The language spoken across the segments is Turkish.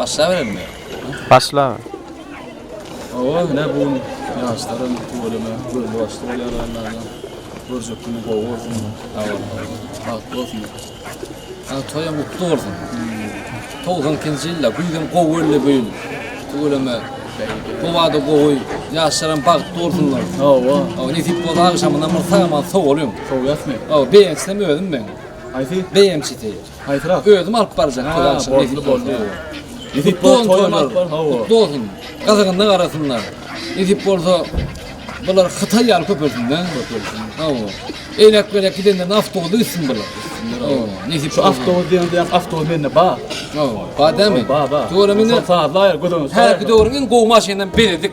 Başla verelim mi? Başla. Ova ne bu yaşların tuğulama, böyle başlı yaranlardan burcukunu kovursun. Mutlu olsun. Toya mutlu olsun. Toğdan kendiyle büyüdüm kovurlu büyüdüm. Tuğulama, kovada kovuy, yaşların bağıtlı olsunlar. Ova ne tip bu akşamından mırtağıma soğuluyorum. Soğuyat mı? Ova beğensem öldüm ben. Ayfi? Beğençi değil. Haytırak? Öldüm alıp baracak. Borlu. Yetip bolsun toylar, mutlu olsun. Kazakından arasınlar. Yetip bolsa, bunlar Xitay yarı köpürsünden. Eylek verek gidenler avtoğdu üstün bunlar. Şu avtoğuz deyende avtoğuz menne ba. Ba değil mi? Ba. Doğru mene? Saatla ayır gödünüz. Her bir doğrunun kovma şeyinden belirdik.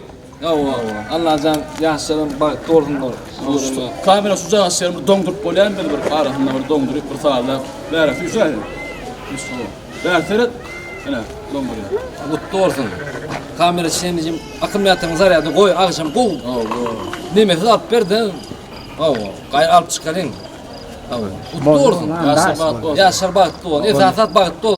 Allah'can yaşlarım bak doğrunlar. Kamera suca aşırı dondurup boleyen böyle bir arasında bir dondurup bir saatla. Ver şu şey. Ver seret. Ana donduruyor. Mutlu olsun. Kamera çiğnemeyeceğim. Akıllıyatınız arayadı koy akşam kov. Nimeti alıp verdi. Gayrı alıp çıkarın. Mutlu olsun. Yaşar bağıtlı olsun. Esasat bağıtlı olsun.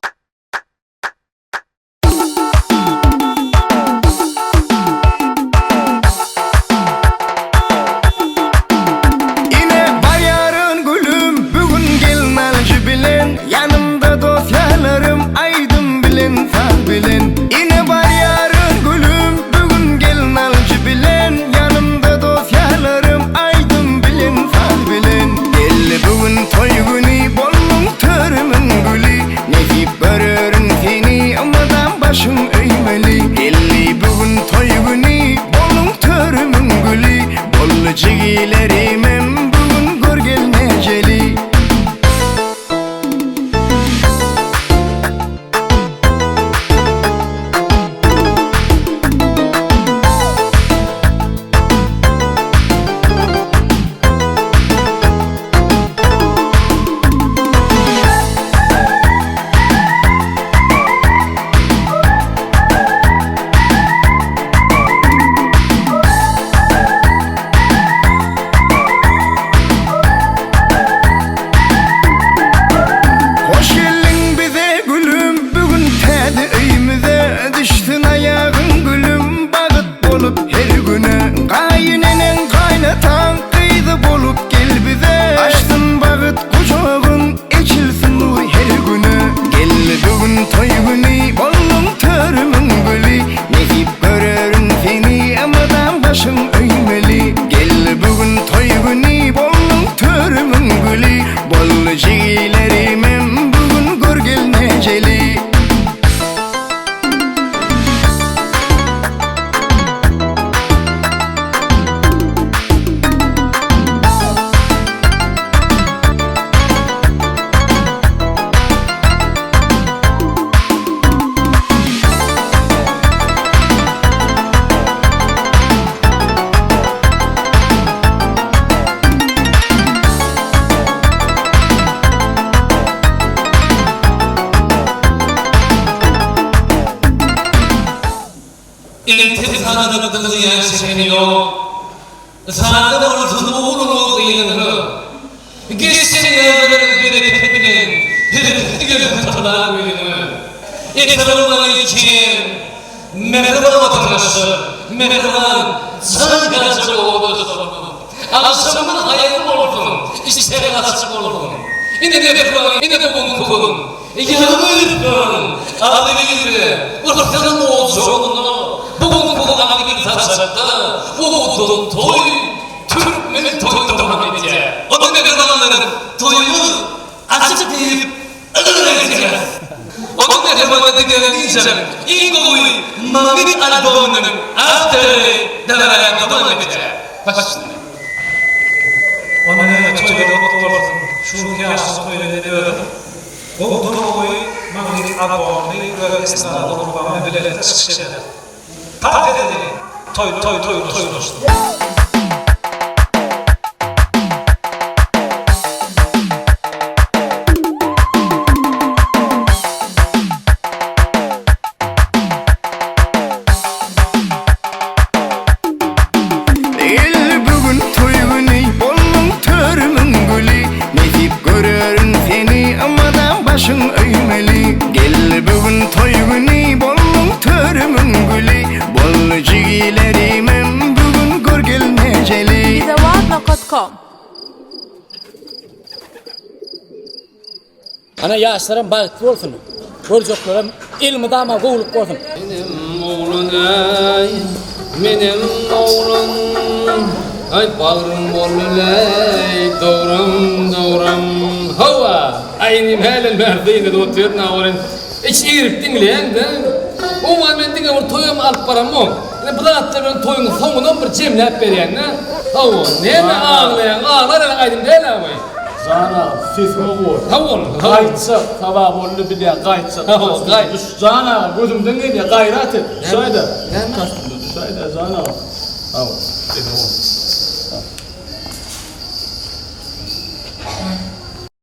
Yanımda dosyalarım aydın bilin fal bilin. Yine var yarın gülüm bugün gelin alıcı bilen. Yanımda dosyalarım aydın bilin fal bilin. Belli bugün toy günü bollum törümün gülü. Nefip görürün seni amadan başım öymeli. Belli bugün toy günü bollum törümün gülü. Bollu cigilerimem bugün gör gel neceli. İltifatını kılıyan seni o Sana olsun uğrunu kıyınını Geçsin yazların bir tepinin Bir gözün tutar büyünü İkramın için Merhaba vatandaşı Merhaba Sankacı oğlu sorunu Akşamın hayırlı olsun İşleri açık olsun Yine de bekleyin Yine de unkun Yanılırken Adını gibi Ortadan olsun Bugün bir tasarıda Uğudun toy Türkmen toylamak edeceğim Onun ne zamanların toyunu açık deyip öğreneceğiz Onun ne zamanların dinleyeceğim İlk oyu Mamit albümünün After'ı devam edeceğim Başlayalım Onun ne toyda otururdum Şu kıyasız toyunu diyorum Uğudun oyu Mamit albümünü ve esnada olmamı bile sıkıştırır Taht edildi. Toy dostum. Başın öymeli Gel bugün toy günü bol törümün gülü Bollu jigilerimin bugün görgelmejeli Bizawadna.com Ana yaşlarım bağıtlı olsun. Görjeklerim ilmi dama goğulup olsun. Benim oğlum ay, benim oğlum ay bağrım bolulay, doğram hava. Aynim helen merdeyni de oturna oren. Hiç irip dinleyen de. O var men dinle or toyum alıp barammo. Ne bu da atların toyun sonunu bir cemlep beren ne? Hava ne ağlayan ağlar aydım değil mi? Zana ses mi olur? Hava. Gaytsa sabah bollu bir de gaytsa. Gayt. Zana gözümden geliyor gayret et. Şayda. Şayda zana. Hava.